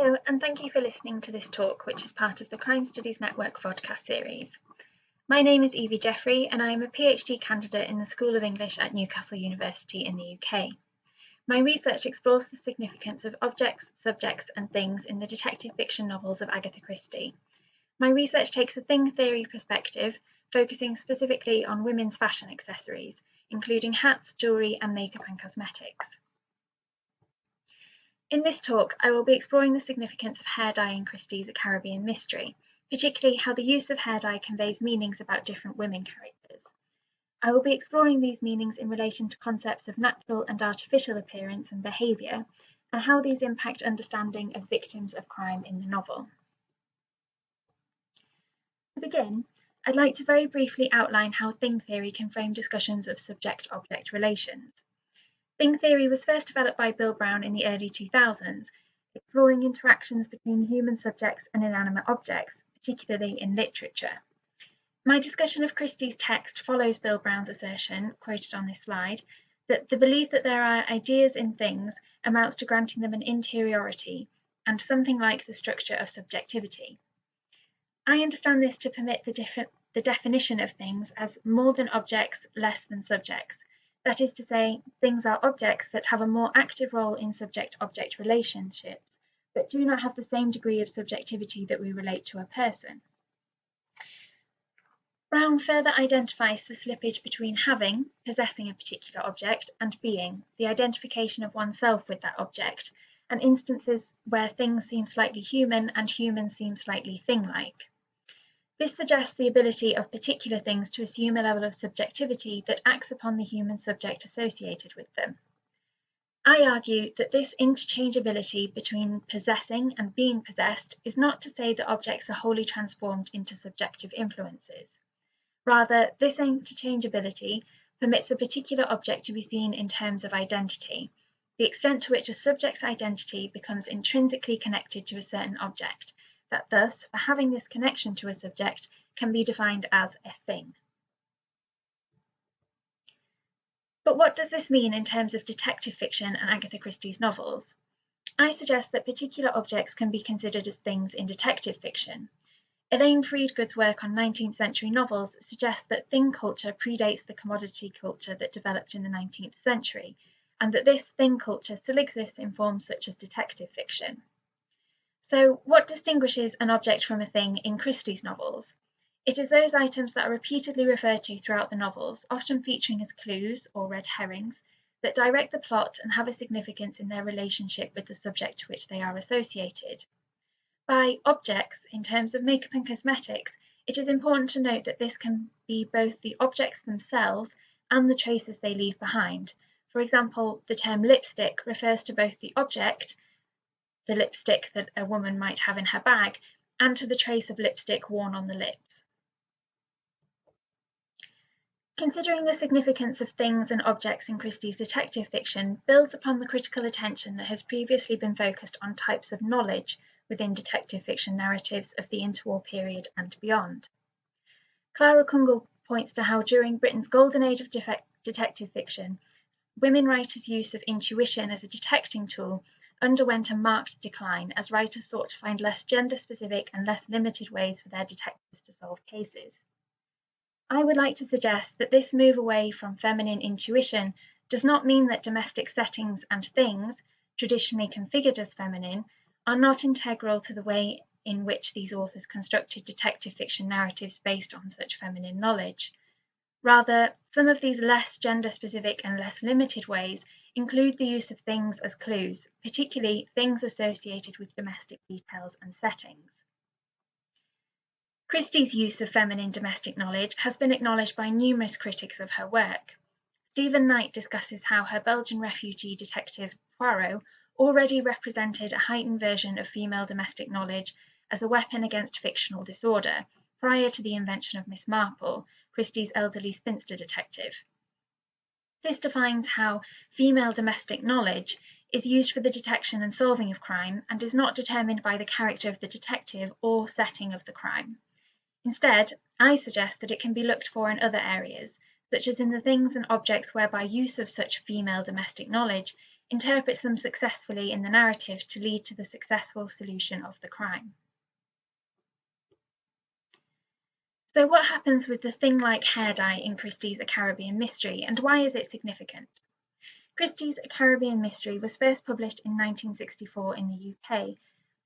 Hello, and thank you for listening to this talk, which is part of the Crime Studies Network podcast series. My name is Evie Jeffrey, and I am a PhD candidate in the School of English at Newcastle University in the UK. My research explores the significance of objects, subjects, and things in the detective fiction novels of Agatha Christie. My research takes a thing theory perspective, focusing specifically on women's fashion accessories, including hats, jewellery, and makeup and cosmetics. In this talk, I will be exploring the significance of hair dye in Christie's A Carribean Mystery, particularly how the use of hair dye conveys meanings about different women characters. I will be exploring these meanings in relation to concepts of natural and artificial appearance and behaviour, and how these impact understanding of victims of crime in the novel. To begin, I'd like to very briefly outline how thing theory can frame discussions of subject-object relations. Thing theory was first developed by Bill Brown in the early 2000s, exploring interactions between human subjects and inanimate objects, particularly in literature. My discussion of Christie's text follows Bill Brown's assertion, quoted on this slide, that the belief that there are ideas in things amounts to granting them an interiority and something like the structure of subjectivity. I understand this to permit the definition of things as more than objects, less than subjects. That is to say, things are objects that have a more active role in subject-object relationships, but do not have the same degree of subjectivity that we relate to a person. Brown further identifies the slippage between having, possessing a particular object, and being, the identification of oneself with that object, and instances where things seem slightly human and humans seem slightly thing-like. This suggests the ability of particular things to assume a level of subjectivity that acts upon the human subject associated with them. I argue that this interchangeability between possessing and being possessed is not to say that objects are wholly transformed into subjective influences. Rather, this interchangeability permits a particular object to be seen in terms of identity, the extent to which a subject's identity becomes intrinsically connected to a certain object, that thus, for having this connection to a subject, can be defined as a thing. But what does this mean in terms of detective fiction and Agatha Christie's novels? I suggest that particular objects can be considered as things in detective fiction. Elaine Freedgood's work on 19th century novels suggests that thing culture predates the commodity culture that developed in the 19th century, and that this thing culture still exists in forms such as detective fiction. So, what distinguishes an object from a thing in Christie's novels? It is those items that are repeatedly referred to throughout the novels, often featuring as clues or red herrings, that direct the plot and have a significance in their relationship with the subject to which they are associated. By objects, in terms of makeup and cosmetics, it is important to note that this can be both the objects themselves and the traces they leave behind. For example, the term lipstick refers to both the object, the lipstick that a woman might have in her bag, and to the trace of lipstick worn on the lips. Considering the significance of things and objects in Christie's detective fiction builds upon the critical attention that has previously been focused on types of knowledge within detective fiction narratives of the interwar period and beyond. Clara Kungle points to how during Britain's golden age of detective fiction, women writers' use of intuition as a detecting tool underwent a marked decline as writers sought to find less gender-specific and less limited ways for their detectives to solve cases. I would like to suggest that this move away from feminine intuition does not mean that domestic settings and things, traditionally configured as feminine, are not integral to the way in which these authors constructed detective fiction narratives based on such feminine knowledge. Rather, some of these less gender-specific and less limited ways include the use of things as clues, particularly things associated with domestic details and settings. Christie's use of feminine domestic knowledge has been acknowledged by numerous critics of her work. Stephen Knight discusses how her Belgian refugee detective Poirot already represented a heightened version of female domestic knowledge as a weapon against fictional disorder, prior to the invention of Miss Marple, Christie's elderly spinster detective. This defines how female domestic knowledge is used for the detection and solving of crime and is not determined by the character of the detective or setting of the crime. Instead, I suggest that it can be looked for in other areas, such as in the things and objects whereby use of such female domestic knowledge interprets them successfully in the narrative to lead to the successful solution of the crime. So what happens with the thing-like hair dye in Christie's A Caribbean Mystery, and why is it significant? Christie's A Caribbean Mystery was first published in 1964 in the UK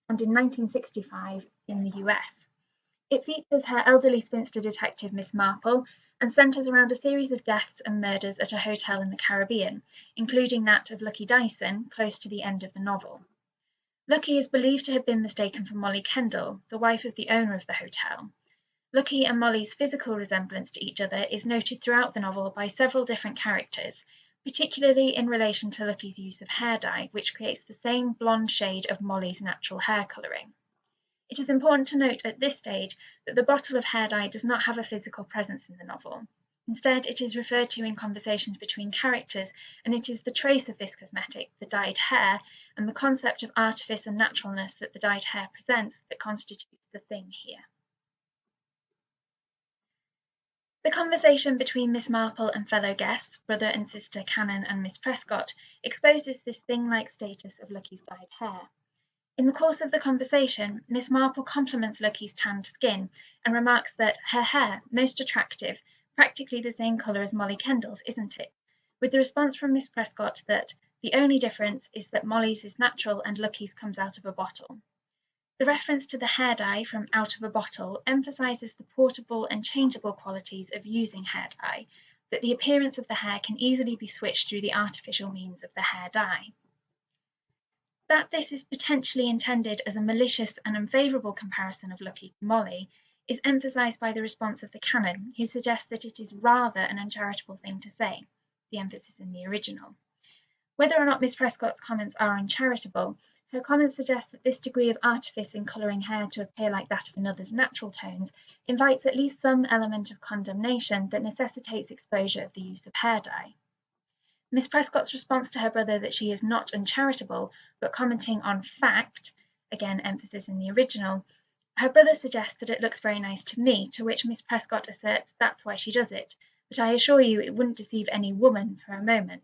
and in 1965 in the US. It features her elderly spinster detective Miss Marple and centres around a series of deaths and murders at a hotel in the Caribbean, including that of Lucky Dyson, close to the end of the novel. Lucky is believed to have been mistaken for Molly Kendall, the wife of the owner of the hotel. Lucky and Molly's physical resemblance to each other is noted throughout the novel by several different characters, particularly in relation to Lucky's use of hair dye, which creates the same blonde shade of Molly's natural hair colouring. It is important to note at this stage that the bottle of hair dye does not have a physical presence in the novel. Instead, it is referred to in conversations between characters, and it is the trace of this cosmetic, the dyed hair, and the concept of artifice and naturalness that the dyed hair presents that constitutes the thing here. The conversation between Miss Marple and fellow guests, brother and sister Cannon and Miss Prescott, exposes this thing-like status of Lucky's dyed hair. In the course of the conversation, Miss Marple compliments Lucky's tanned skin and remarks that her hair, most attractive, practically the same colour as Molly Kendall's, isn't it? With the response from Miss Prescott that the only difference is that Molly's is natural and Lucky's comes out of a bottle. The reference to the hair dye from out of a bottle emphasises the portable and changeable qualities of using hair dye, that the appearance of the hair can easily be switched through the artificial means of the hair dye. That this is potentially intended as a malicious and unfavourable comparison of Lucky to Molly is emphasised by the response of the canon, who suggests that it is rather an uncharitable thing to say, the emphasis in the original. Whether or not Miss Prescott's comments are uncharitable, her comments suggest that this degree of artifice in colouring hair to appear like that of another's natural tones invites at least some element of condemnation that necessitates exposure of the use of hair dye. Miss Prescott's response to her brother that she is not uncharitable, but commenting on fact, again emphasis in the original, her brother suggests that it looks very nice to me, to which Miss Prescott asserts that's why she does it, but I assure you it wouldn't deceive any woman for a moment,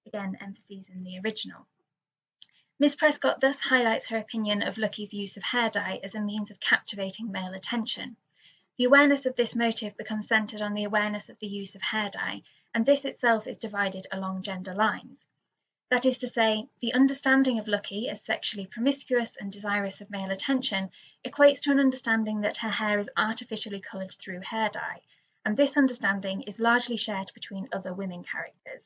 again emphasis in the original. Miss Prescott thus highlights her opinion of Lucky's use of hair dye as a means of captivating male attention. The awareness of this motive becomes centred on the awareness of the use of hair dye, and this itself is divided along gender lines. That is to say, the understanding of Lucky as sexually promiscuous and desirous of male attention equates to an understanding that her hair is artificially coloured through hair dye, and this understanding is largely shared between other women characters.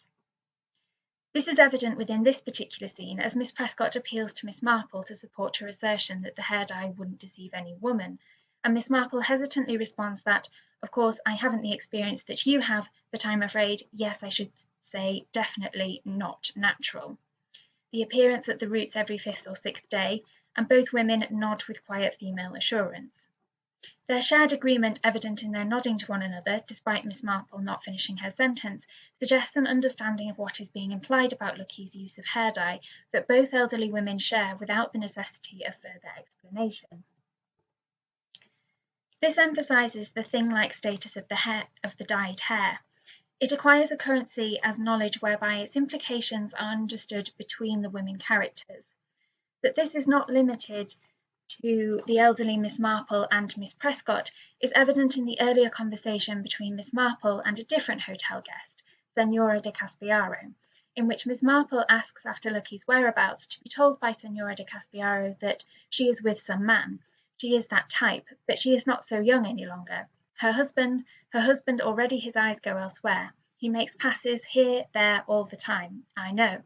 This is evident within this particular scene, as Miss Prescott appeals to Miss Marple to support her assertion that the hair dye wouldn't deceive any woman, and Miss Marple hesitantly responds that, of course, I haven't the experience that you have, but I'm afraid, yes, I should say, definitely not natural. The appearance at the roots every 5th or 6th day, and both women nod with quiet female assurance. Their shared agreement, evident in their nodding to one another, despite Miss Marple not finishing her sentence, suggests an understanding of what is being implied about Lucky's use of hair dye that both elderly women share without the necessity of further explanation. This emphasises the thing-like status of the dyed hair. It acquires a currency as knowledge whereby its implications are understood between the women characters. That this is not limited to the elderly Miss Marple and Miss Prescott is evident in the earlier conversation between Miss Marple and a different hotel guest, Senora de Caspiaro, in which Miss Marple asks after Lucky's whereabouts, to be told by Senora de Caspiaro that she is with some man. She is that type, but she is not so young any longer. Her husband already his eyes go elsewhere. He makes passes here, there, all the time. I know.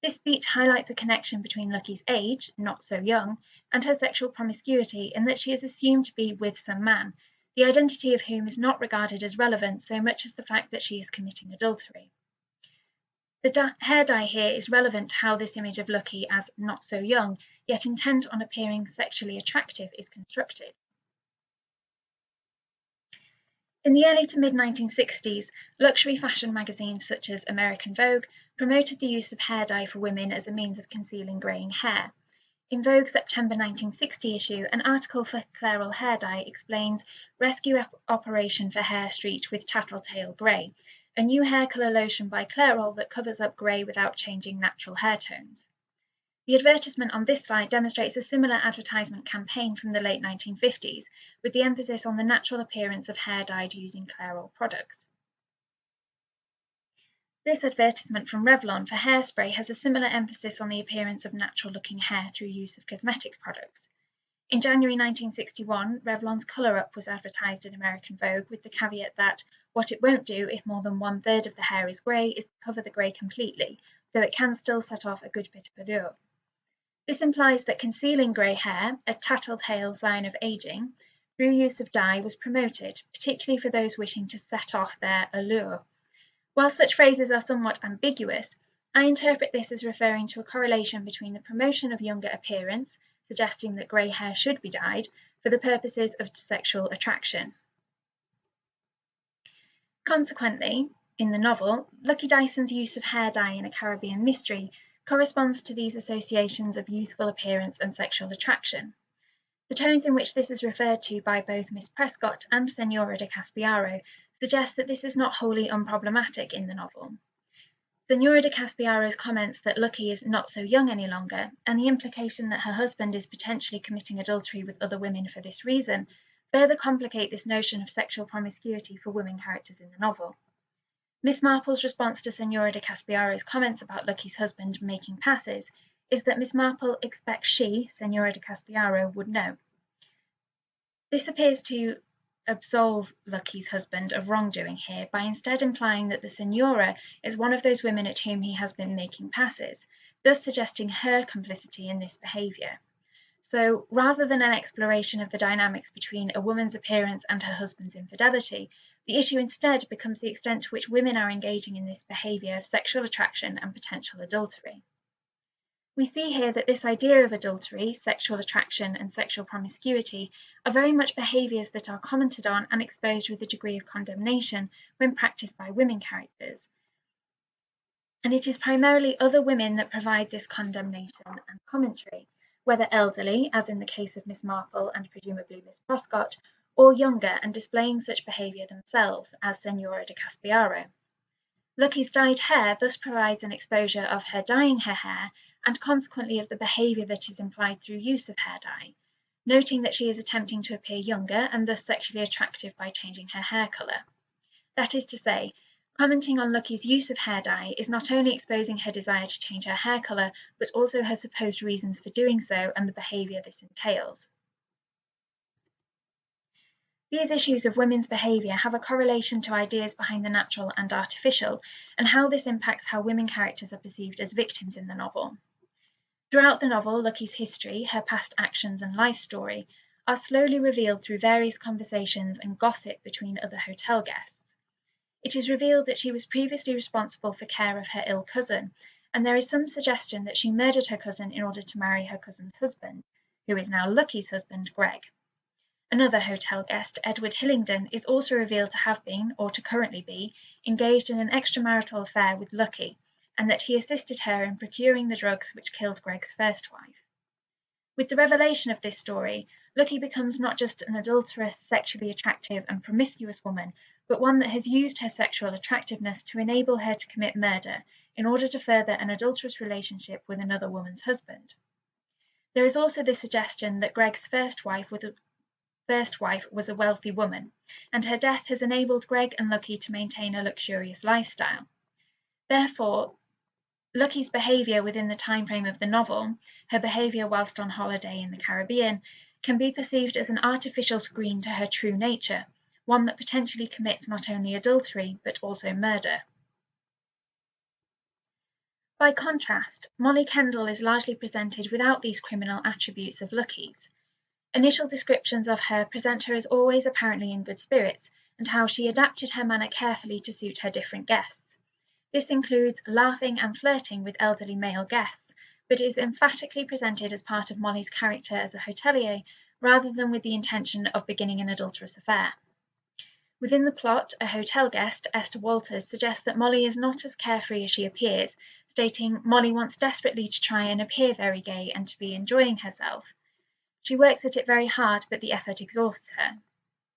This speech highlights a connection between Lucky's age, not so young, and her sexual promiscuity in that she is assumed to be with some man, the identity of whom is not regarded as relevant so much as the fact that she is committing adultery. The hair dye here is relevant to how this image of Lucky as not so young, yet intent on appearing sexually attractive, is constructed. In the early to mid-1960s, luxury fashion magazines such as American Vogue promoted the use of hair dye for women as a means of concealing greying hair. In Vogue's September 1960 issue, an article for Clairol hair dye explains rescue operation for hair streaked with tattletale grey, a new hair colour lotion by Clairol that covers up grey without changing natural hair tones. The advertisement on this slide demonstrates a similar advertisement campaign from the late 1950s, with the emphasis on the natural appearance of hair dyed using Clairol products. This advertisement from Revlon for hairspray has a similar emphasis on the appearance of natural-looking hair through use of cosmetic products. In January 1961, Revlon's Colour Up was advertised in American Vogue with the caveat that what it won't do if more than 1/3 of the hair is grey is to cover the grey completely, though it can still set off a good bit of allure. This implies that concealing grey hair, a tattletale sign of ageing, through use of dye was promoted, particularly for those wishing to set off their allure. While such phrases are somewhat ambiguous, I interpret this as referring to a correlation between the promotion of younger appearance, suggesting that grey hair should be dyed, for the purposes of sexual attraction. Consequently, in the novel, Lucky Dyson's use of hair dye in A Carribean Mystery corresponds to these associations of youthful appearance and sexual attraction. The tones in which this is referred to by both Miss Prescott and Senora de Caspiaro suggest that this is not wholly unproblematic in the novel. Senora de Caspiaro's comments that Lucky is not so young any longer, and the implication that her husband is potentially committing adultery with other women for this reason, further complicate this notion of sexual promiscuity for women characters in the novel. Miss Marple's response to Senora de Caspiaro's comments about Lucky's husband making passes is that Miss Marple expects she, Senora de Caspiaro, would know. This appears to absolve Lucky's husband of wrongdoing here by instead implying that the Senora is one of those women at whom he has been making passes, thus suggesting her complicity in this behaviour. So, rather than an exploration of the dynamics between a woman's appearance and her husband's infidelity, the issue instead becomes the extent to which women are engaging in this behaviour of sexual attraction and potential adultery. We see here that this idea of adultery, sexual attraction, and sexual promiscuity are very much behaviours that are commented on and exposed with a degree of condemnation when practised by women characters. And it is primarily other women that provide this condemnation and commentary, whether elderly, as in the case of Miss Marple and presumably Miss Prescott, or younger and displaying such behaviour themselves, as Senora de Caspiaro. Lucky's dyed hair thus provides an exposure of her dyeing her hair and consequently of the behaviour that is implied through use of hair dye, noting that she is attempting to appear younger and thus sexually attractive by changing her hair colour. That is to say, commenting on Lucky's use of hair dye is not only exposing her desire to change her hair colour, but also her supposed reasons for doing so and the behaviour this entails. These issues of women's behaviour have a correlation to ideas behind the natural and artificial, and how this impacts how women characters are perceived as victims in the novel. Throughout the novel, Lucky's history, her past actions and life story, are slowly revealed through various conversations and gossip between other hotel guests. It is revealed that she was previously responsible for care of her ill cousin, and there is some suggestion that she murdered her cousin in order to marry her cousin's husband, who is now Lucky's husband, Greg. Another hotel guest, Edward Hillingdon, is also revealed to have been, or to currently be, engaged in an extramarital affair with Lucky, and that he assisted her in procuring the drugs which killed Greg's first wife. With the revelation of this story, Lucky becomes not just an adulterous, sexually attractive and promiscuous woman, but one that has used her sexual attractiveness to enable her to commit murder in order to further an adulterous relationship with another woman's husband. There is also the suggestion that Greg's first wife was a wealthy woman, and her death has enabled Greg and Lucky to maintain a luxurious lifestyle. Therefore, Lucky's behaviour within the time frame of the novel, her behaviour whilst on holiday in the Caribbean, can be perceived as an artificial screen to her true nature, one that potentially commits not only adultery but also murder. By contrast, Molly Kendall is largely presented without these criminal attributes of Lucky's. Initial descriptions of her present her as always apparently in good spirits, and how she adapted her manner carefully to suit her different guests. This includes laughing and flirting with elderly male guests, but is emphatically presented as part of Molly's character as a hotelier, rather than with the intention of beginning an adulterous affair. Within the plot, a hotel guest, Esther Walters, suggests that Molly is not as carefree as she appears, stating Molly wants desperately to try and appear very gay and to be enjoying herself. She works at it very hard, but the effort exhausts her.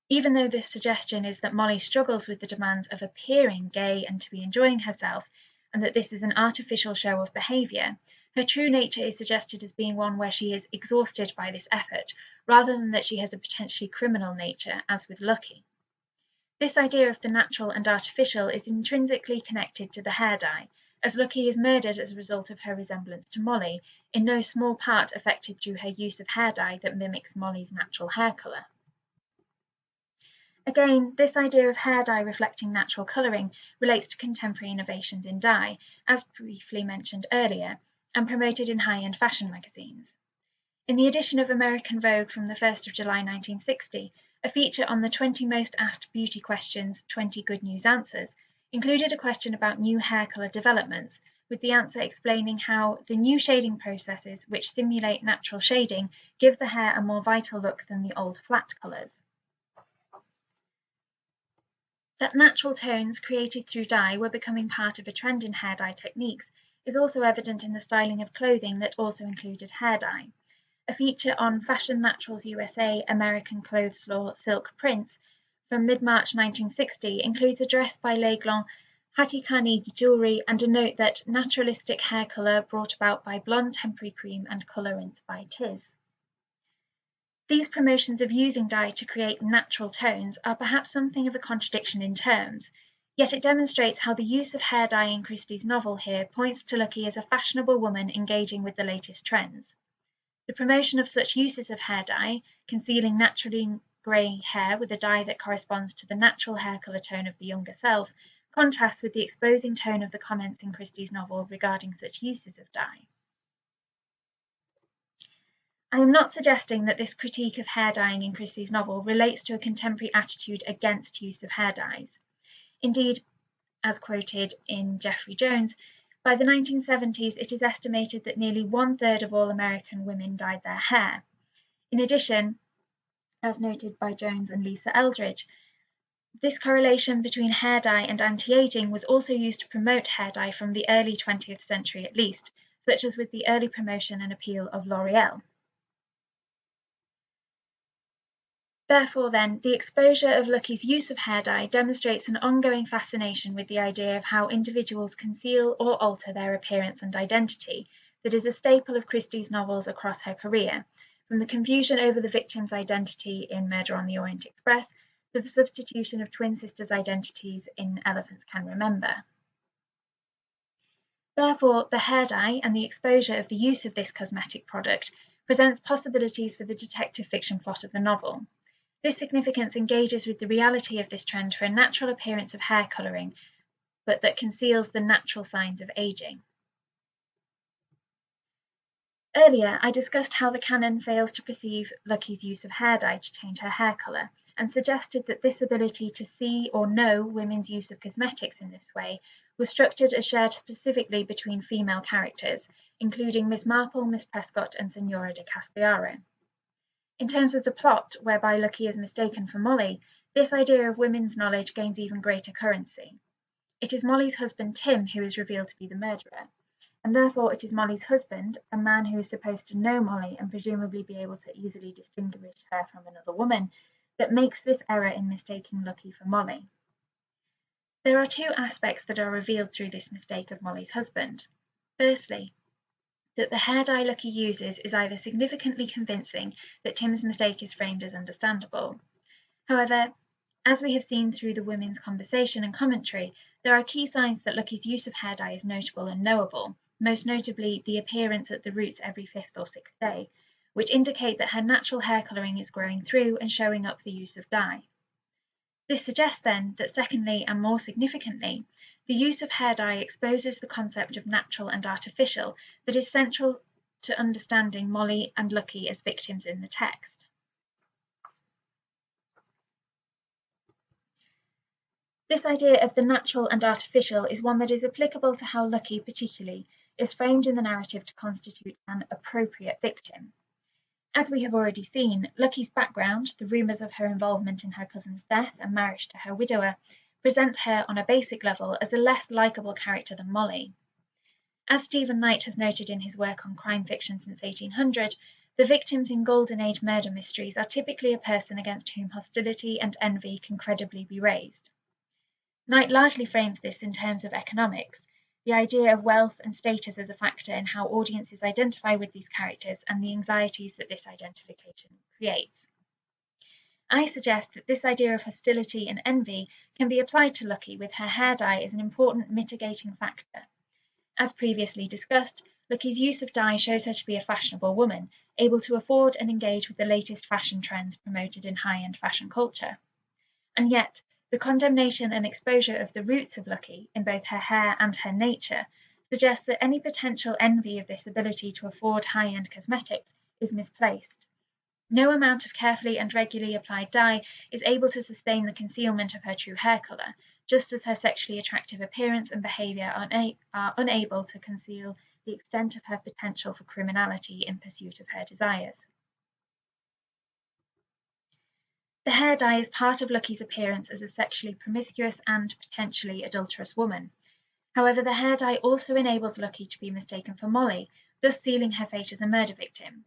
Even though this suggestion is that Molly struggles with the demands of appearing gay and to be enjoying herself, and that this is an artificial show of behaviour, her true nature is suggested as being one where she is exhausted by this effort, rather than that she has a potentially criminal nature, as with Lucky. This idea of the natural and artificial is intrinsically connected to the hair dye, as Lucky is murdered as a result of her resemblance to Molly, in no small part affected through her use of hair dye that mimics Molly's natural hair colour. Again, this idea of hair dye reflecting natural colouring relates to contemporary innovations in dye, as briefly mentioned earlier, and promoted in high-end fashion magazines. In the edition of American Vogue from the 1st of July 1960, a feature on the 20 most asked beauty questions, 20 good news answers, included a question about new hair colour developments, with the answer explaining how the new shading processes, which simulate natural shading, give the hair a more vital look than the old flat colours. That natural tones created through dye were becoming part of a trend in hair dye techniques is also evident in the styling of clothing that also included hair dye. A feature on Fashion Naturals USA American Clothes Law Silk Prints from mid-March 1960 includes a dress by L'Aiglon, Hatikani jewellery, and a note that naturalistic hair colour brought about by blonde temporary cream and colourants by Tiz. These promotions of using dye to create natural tones are perhaps something of a contradiction in terms, yet it demonstrates how the use of hair dye in Christie's novel here points to Lucky as a fashionable woman engaging with the latest trends. The promotion of such uses of hair dye, concealing naturally grey hair with a dye that corresponds to the natural hair colour tone of the younger self, contrasts with the exposing tone of the comments in Christie's novel regarding such uses of dye. I am not suggesting that this critique of hair dyeing in Christie's novel relates to a contemporary attitude against use of hair dyes. Indeed, as quoted in Jeffrey Jones, by the 1970s, it is estimated that nearly 1/3 of all American women dyed their hair. In addition, as noted by Jones and Lisa Eldridge, this correlation between hair dye and anti-aging was also used to promote hair dye from the early 20th century at least, such as with the early promotion and appeal of L'Oreal. Therefore, then, the exposure of Lucky's use of hair dye demonstrates an ongoing fascination with the idea of how individuals conceal or alter their appearance and identity that is a staple of Christie's novels across her career, from the confusion over the victim's identity in Murder on the Orient Express to the substitution of twin sisters' identities in Elephants Can Remember. Therefore, the hair dye and the exposure of the use of this cosmetic product presents possibilities for the detective fiction plot of the novel. This significance engages with the reality of this trend for a natural appearance of hair colouring, but that conceals the natural signs of aging. Earlier, I discussed how the canon fails to perceive Lucky's use of hair dye to change her hair colour, and suggested that this ability to see or know women's use of cosmetics in this way was structured as shared specifically between female characters, including Miss Marple, Miss Prescott, and Signora de Caspiaro. In terms of the plot, whereby Lucky is mistaken for Molly, this idea of women's knowledge gains even greater currency. It is Molly's husband Tim who is revealed to be the murderer, and therefore it is Molly's husband, a man who is supposed to know Molly and presumably be able to easily distinguish her from another woman, that makes this error in mistaking Lucky for Molly. There are two aspects that are revealed through this mistake of Molly's husband. Firstly, that the hair dye Lucky uses is either significantly convincing that Tim's mistake is framed as understandable. However, as we have seen through the women's conversation and commentary, there are key signs that Lucky's use of hair dye is notable and knowable, most notably the appearance at the roots every 5th or 6th day, which indicate that her natural hair colouring is growing through and showing up the use of dye. This suggests then that secondly, and more significantly, the use of hair dye exposes the concept of natural and artificial that is central to understanding Molly and Lucky as victims in the text. This idea of the natural and artificial is one that is applicable to how Lucky, particularly, is framed in the narrative to constitute an appropriate victim. As we have already seen, Lucky's background, the rumours of her involvement in her cousin's death and marriage to her widower, present her on a basic level as a less likeable character than Molly. As Stephen Knight has noted in his work on crime fiction since 1800, The victims in Golden Age murder mysteries are typically a person against whom hostility and envy can credibly be raised. Knight largely frames this in terms of economics, the idea of wealth and status as a factor in how audiences identify with these characters and the anxieties that this identification creates. I suggest that this idea of hostility and envy can be applied to Lucky with her hair dye as an important mitigating factor. As previously discussed, Lucky's use of dye shows her to be a fashionable woman, able to afford and engage with the latest fashion trends promoted in high-end fashion culture. And yet, the condemnation and exposure of the roots of Lucky, in both her hair and her nature, suggests that any potential envy of this ability to afford high-end cosmetics is misplaced. No amount of carefully and regularly applied dye is able to sustain the concealment of her true hair colour, just as her sexually attractive appearance and behaviour are unable to conceal the extent of her potential for criminality in pursuit of her desires. The hair dye is part of Lucky's appearance as a sexually promiscuous and potentially adulterous woman. However, the hair dye also enables Lucky to be mistaken for Molly, thus sealing her fate as a murder victim.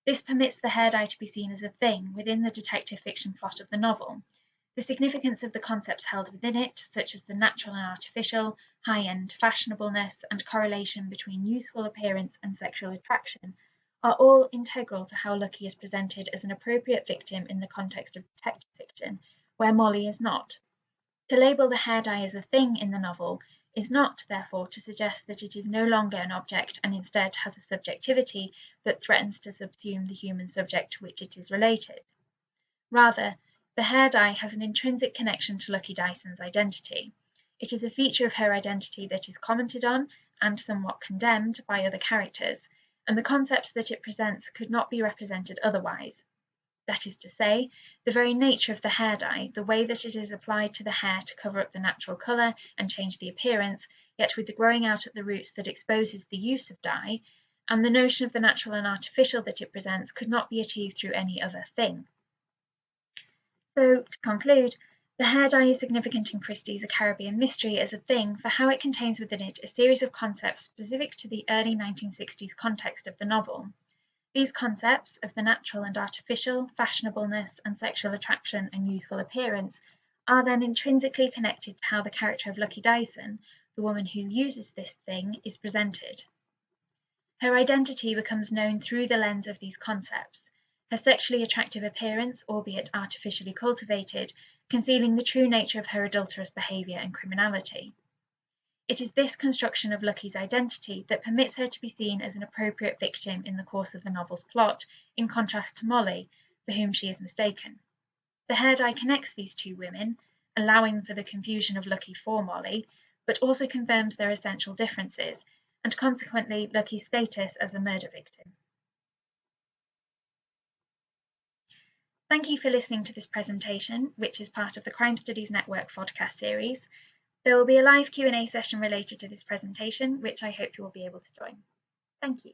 This permits the hair dye to be seen as a thing within the detective fiction plot of the novel. The significance of the concepts held within it, such as the natural and artificial, high-end fashionableness, and correlation between youthful appearance and sexual attraction, are all integral to how Lucky is presented as an appropriate victim in the context of detective fiction, where Molly is not. To label the hair dye as a thing in the novel is not, therefore, to suggest that it is no longer an object and instead has a subjectivity that threatens to subsume the human subject to which it is related. Rather, the hair dye has an intrinsic connection to Lucky Dyson's identity. It is a feature of her identity that is commented on and somewhat condemned by other characters, and the concepts that it presents could not be represented otherwise. That is to say, the very nature of the hair dye, the way that it is applied to the hair to cover up the natural colour and change the appearance, yet with the growing out at the roots that exposes the use of dye, and the notion of the natural and artificial that it presents could not be achieved through any other thing. So, to conclude, the hair dye is significant in Christie's A Carribean Mystery as a thing for how it contains within it a series of concepts specific to the early 1960s context of the novel. These concepts of the natural and artificial, fashionableness and sexual attraction and youthful appearance are then intrinsically connected to how the character of Lucky Dyson, the woman who uses this thing, is presented. Her identity becomes known through the lens of these concepts, her sexually attractive appearance, albeit artificially cultivated, concealing the true nature of her adulterous behaviour and criminality. It is this construction of Lucky's identity that permits her to be seen as an appropriate victim in the course of the novel's plot, in contrast to Molly, for whom she is mistaken. The hair dye connects these two women, allowing for the confusion of Lucky for Molly, but also confirms their essential differences, and consequently Lucky's status as a murder victim. Thank you for listening to this presentation, which is part of the Crime Studies Network podcast series. There will be a live Q&A session related to this presentation, which I hope you will be able to join. Thank you.